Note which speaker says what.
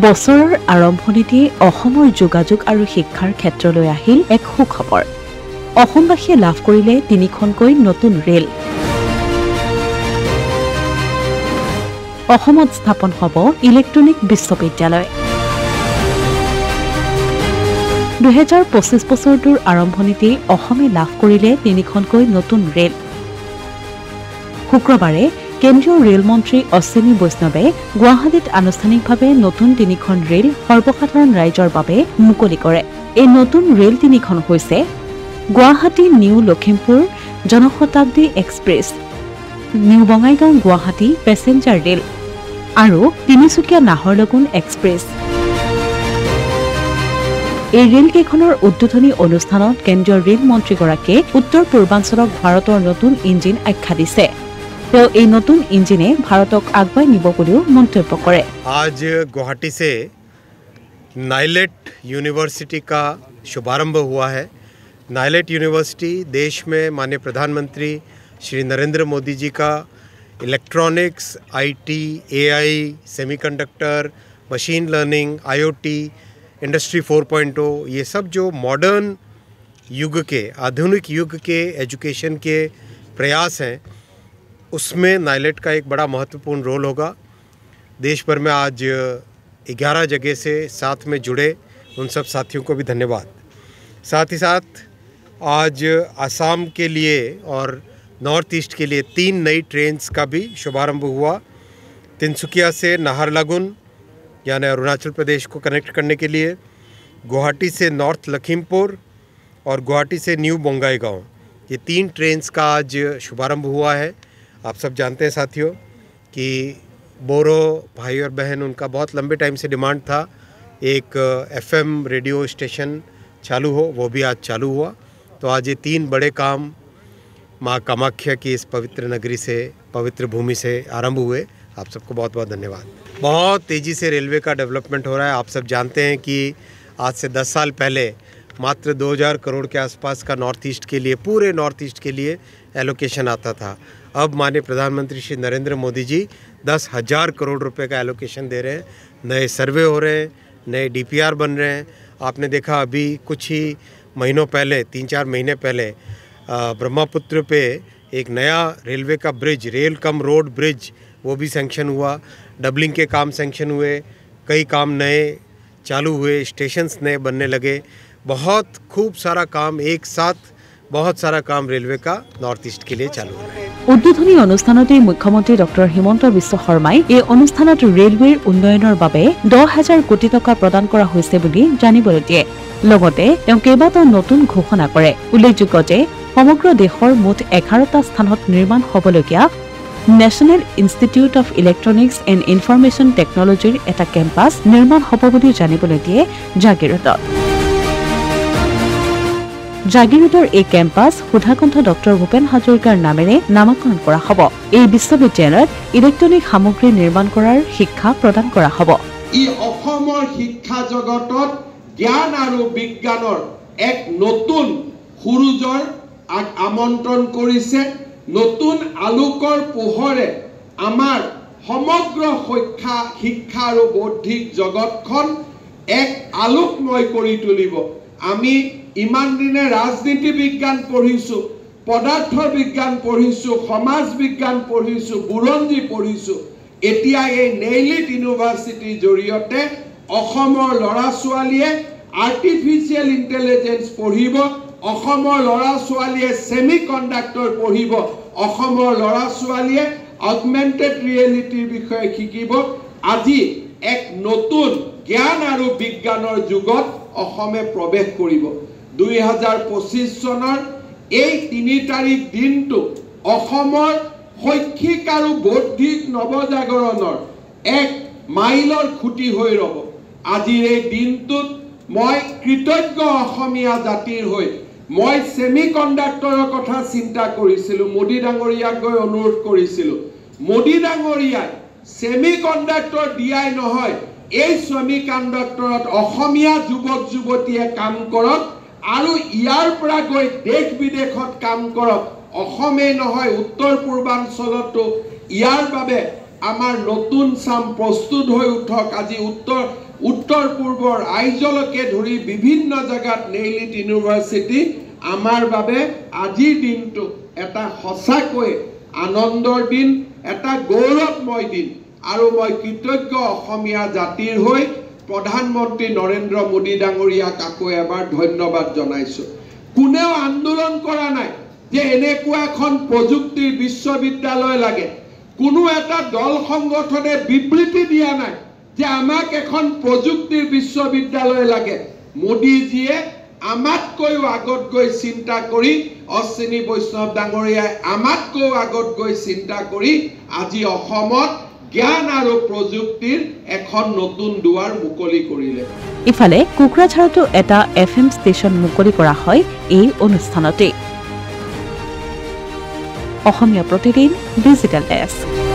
Speaker 1: বছৰৰ আৰম্ভণিতে অসমৰ যোগাযোগ আৰু শিক্ষাৰ ক্ষেত্ৰলৈ আহিল এক সুখবৰ। অসমবাসীয়ে লাভ কৰিলে 3খনকৈ নতুন ৰেল। অসমত স্থাপন হ'ব ইলেক্ট্ৰনিক বিশ্ববিদ্যালয়। 2025 বছৰটোৰ আৰম্ভণিতে অসমে লাভ কৰিলে 3খনকৈ নতুন ৰেল। শুক্ৰবাৰে কেন্দ্ৰীয় ৰেল মন্ত্ৰী অশ্বিনী বৈষ্ণৱে গুৱাহাটীত আনুষ্ঠানিকভাৱে নতুন 3খন ৰেল সৰ্বসাধাৰণ ৰাইজৰ বাবে মুকলি কৰে। এই নতুন ৰেল 3খন হৈছে Guwahati new Lakhimpur Janshatabdi express, new Bongaigaon Guwahati passenger rail আৰু তিনিচুকীয়া নাহৰলগুন এক্সপ্ৰেছ। এই ৰেলকেইখনৰ উদ্বোধনী অনুষ্ঠানত কেন্দ্ৰীয় ৰেল মন্ত্ৰীগৰাকীয়ে উত্তৰ পূৰ্বাঞ্চলক ভাৰতৰ নতুন ইঞ্জিন আখ্যা দিছে। তেওঁ এই নতুন ইঞ্জিনে ভাৰতক আগুৱাই নিব বুলিও মন্তব্য কৰে।
Speaker 2: आज गुवाहाटी से नाइलेट यूनिवर्सिटी का शुभारंभ हुआ है। नाइलेट यूनिवर्सिटी देश में माननीय प्रधानमंत्री श्री नरेंद्र मोदी जी का electronics, IT, AI, semiconductor, machine learning, IoT, industry 4.0 ये सब जो मॉडर्न युग के, आधुनिक युग के एजुकेशन के प्रयास हैं, उसमें नाइलेट का एक बड़ा महत्वपूर्ण रोल होगा। देश भर में आज 11 जगह से साथ में जुड़े उन सब साथियों को भी धन्यवाद। साथ ही साथ आज आसाम के लिए और नॉर्थ ईस्ट के लिए 3 नई ट्रेन्स का भी शुभारंभ हुआ। तिनसुकिया से नाहरलगुन यानी अरुणाचल प्रदेश को कनेक्ट करने के लिए, गुवाहाटी से नॉर्थ लखीमपुर और गुवाहाटी से न्यू बोंगाईगांव, ये 3 ट्रेन्स का आज शुभारंभ हुआ है। आप सब जानते हैं साथियों कि बोरो भाई और बहन उनका बहुत लंबे टाइम से डिमांड था एक एफएम रेडियो स्टेशन चालू हो, वो भी आज चालू हुआ। तो आज ये 3 बड़े काम माँ कामाख्या की इस पवित्र नगरी से, पवित्र भूमि से आरंभ हुए। आप सबको बहुत बहुत धन्यवाद। बहुत तेज़ी से रेलवे का डेवलपमेंट हो रहा है। आप सब जानते हैं कि आज से 10 साल पहले मात्र 2000 करोड़ के आसपास का नॉर्थ ईस्ट के लिए, पूरे नॉर्थ ईस्ट के लिए एलोकेशन आता था। अब माननीय प्रधानमंत्री श्री नरेंद्र मोदी जी 10,000 करोड़ रुपए का एलोकेशन दे रहे हैं। नए सर्वे हो रहे हैं, नए डीपीआर बन रहे हैं। आपने देखा अभी कुछ ही महीनों पहले, 3-4 महीने पहले ब्रह्मपुत्र पे एक नया रेलवे का bridge, rail cum road bridge, वो भी सैंक्शन हुआ। डबलिंग के काम सैंक्शन हुए, कई काम नए चालू हुए, स्टेशंस नए बनने लगे। बहुत खूब सारा काम एक साथ, बहुत सारा काम रेलवे का नॉर्थ ईस्ट के लिए चालू हो रहा है।
Speaker 1: উদ্বোধনী অনুষ্ঠানতে মুখ্যমন্ত্ৰী ডক্টৰ হিমন্ত বিশ্ব শৰ্মাই এই অনুষ্ঠানত ৰেলৱেৰ উন্নয়নৰ বাবে 10,000 কোটি টকা প্ৰদান কৰা হৈছে বুলি জানিবলৈ দিয়ে। লগতে তেওঁ কেইবাটাও নতুন ঘোষণা কৰে। উল্লেখযোগ্য যে সমগ্ৰ দেশৰ মুঠ 11টা স্থানত নিৰ্মাণ হ'বলগীয়া National Institute of Electronics and Information টেকনলজিৰ এটা কেম্পাছ নিৰ্মাণ হ'ব বুলি জানিবলৈ দিয়ে জাগিৰোডত। জাগিৰোডৰ এই কেম্পাছ সুধাকণ্ঠ ডক্টৰ ভূপেন হাজৰিকাৰ নামেৰে নামাকৰণ কৰা হ'ব। এই বিশ্ববিদ্যালয়ত ইলেক্ট্ৰনিক সামগ্ৰী নিৰ্মাণ কৰাৰ শিক্ষা প্ৰদান কৰা হ'ব।
Speaker 3: ই অসমৰ শিক্ষা জগতত জ্ঞান আৰু বিজ্ঞানৰ এক নতুন সুৰুজৰ আমন্ত্ৰণ কৰিছে। নতুন আলোকৰ পোহৰে আমাৰ সমগ্ৰ শিক্ষা আৰু বৌদ্ধিক জগতখন এক আলোকময় কৰি তুলিব। আমি ইমান দিনে ৰাজনীতি বিজ্ঞান পঢ়িছোঁ, পদাৰ্থ বিজ্ঞান পঢ়িছোঁ, সমাজ বিজ্ঞান পঢ়িছোঁ, বুৰঞ্জী পঢ়িছোঁ। এতিয়া এই নেইলিট ইউনিভাৰ্চিটিৰ জৰিয়তে অসমৰ ল'ৰা ছোৱালীয়ে আৰ্টিফিচিয়েল ইণ্টেলিজেঞ্চ পঢ়িব, অসমৰ ল'ৰা ছোৱালীয়ে ছেমি কণ্ডাক্টৰ পঢ়িব, অসমৰ ল'ৰা ছোৱালীয়ে অগমেণ্টেড ৰিয়েলিটিৰ বিষয়ে শিকিব। আজি এক নতুন জ্ঞান আৰু বিজ্ঞানৰ যুগত অসমে প্ৰৱেশ কৰিব। 2025 চনৰ এই 3 তাৰিখ দিনটো অসমৰ শৈক্ষিক আৰু বৌদ্ধিক নৱজাগৰণৰ এক মাইলৰ খুঁটি হৈ ৰ'ব। আজিৰ এই দিনটোত মই কৃতজ্ঞ অসমীয়া জাতিৰ হৈ মই ছেমি কণ্ডাক্টৰৰ কথা চিন্তা কৰিছিলোঁ। মোদী ডাঙৰীয়াক গৈ অনুৰোধ কৰিছিলোঁ, মোদী ডাঙৰীয়াই ছেমি কণ্ডাক্টৰ দিয়াই নহয়, এই ছেমি কণ্ডাক্টৰত অসমীয়া যুৱক যুৱতীয়ে কাম কৰক আৰু ইয়াৰ পৰা গৈ দেশ বিদেশত কাম কৰক। অসমে নহয়, উত্তৰ পূৰ্বাঞ্চলতো ইয়াৰ বাবে আমাৰ নতুন চাম প্ৰস্তুত হৈ উঠক। আজি উত্তৰ পূৰ্বৰ আইজলকে ধৰি বিভিন্ন জাগাত নেইলিট ইউনিভাৰ্চিটি আমাৰ বাবে আজিৰ দিনটো এটা সঁচাকৈ আনন্দৰ দিন, এটা গৌৰৱময় দিন। আৰু মই কৃতজ্ঞ অসমীয়া জাতিৰ হৈ প্ৰধানমন্ত্ৰী নৰেন্দ্ৰ মোদী ডাঙৰীয়াক আকৌ এবাৰ ধন্যবাদ জনাইছোঁ। কোনেও আন্দোলন কৰা নাই যে এনেকুৱা এখন প্ৰযুক্তিৰ বিশ্ববিদ্যালয় লাগে। কোনো এটা দল সংগঠনে বিবৃতি দিয়া নাই যে আমাক এখন প্ৰযুক্তিৰ বিশ্ববিদ্যালয় লাগে। মোদীজীয়ে আমাতকৈও আগত গৈ চিন্তা কৰি, অশ্বিনী বৈষ্ণৱ ডাঙৰীয়াই আমাতকৈও আগত গৈ চিন্তা কৰি আজি অসমত জ্ঞান আৰু প্ৰযুক্তিৰ এখন নতুন দুৱাৰ মুকলি কৰিলে।
Speaker 1: ইফালে কোকৰাঝাৰতো এটা FM ষ্টেচন মুকলি কৰা হয় এই অনুষ্ঠানতে। Asomiya Pratidin digital desk.